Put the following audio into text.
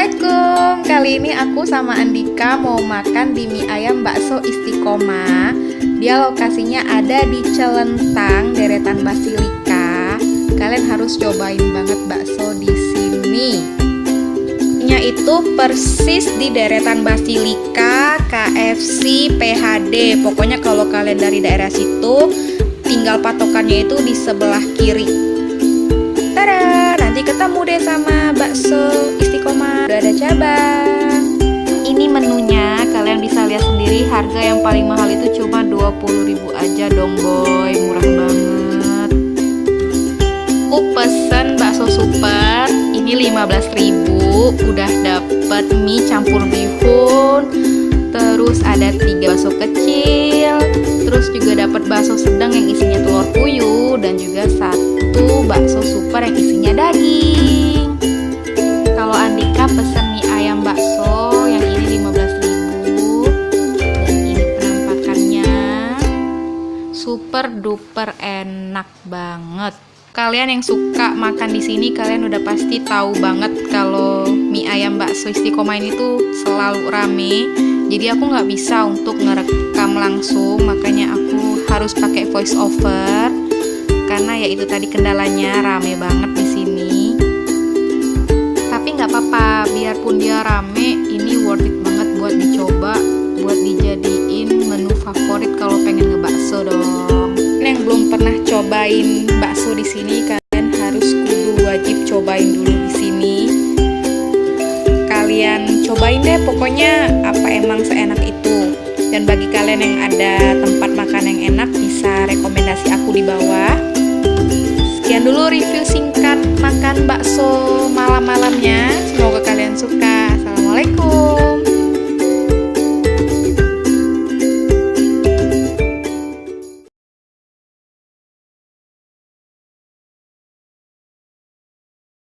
Assalamualaikum. Kali ini aku sama Andika mau makan di mie ayam bakso Istiqomah. Dia lokasinya ada di Celentang, deretan Basilika. Kalian harus cobain banget bakso di sini. Nya itu persis di deretan Basilika, KFC, PHD. Pokoknya kalau kalian dari daerah situ, tinggal patokannya itu di sebelah kiri. Tada, nanti ketemu deh sama bakso Istiqomah. Udah ada cabang. Ini menunya, kalian bisa lihat sendiri. Harga yang paling mahal itu cuma 20.000 aja dong boy, murah banget. Aku pesen bakso super, ini 15.000. Udah dapet mie campur bihun, terus ada 3 bakso kecil, terus juga dapat bakso sedang yang isinya telur puyuh, dan juga 1 bakso super yang isinya daging. Kalau Andika pesen mie ayam bakso yang ini 15.000, dan ini penampakannya super duper enak banget. Kalian yang suka makan di sini, kalian udah pasti tahu banget kalau mie ayam bakso Istiqomah ini tuh selalu rame. Jadi aku nggak bisa untuk ngerekam langsung, makanya aku harus pakai voice over. Karena ya itu tadi kendalanya, rame banget di sini. Tapi nggak apa-apa, biarpun dia rame, ini worth it banget buat dicoba, buat dijadiin menu favorit kalau pengen ngebakso dong. Yang belum pernah cobain bakso di sini, kalian harus kudu wajib cobain dulu di sini. Kalian cobain deh, pokoknya apa emang seenak itu. Dan bagi kalian yang ada tempat makan yang enak, bisa rekomendasi aku di bawah. Sekian dulu review singkat makan bakso malam-malamnya. Semoga kalian suka.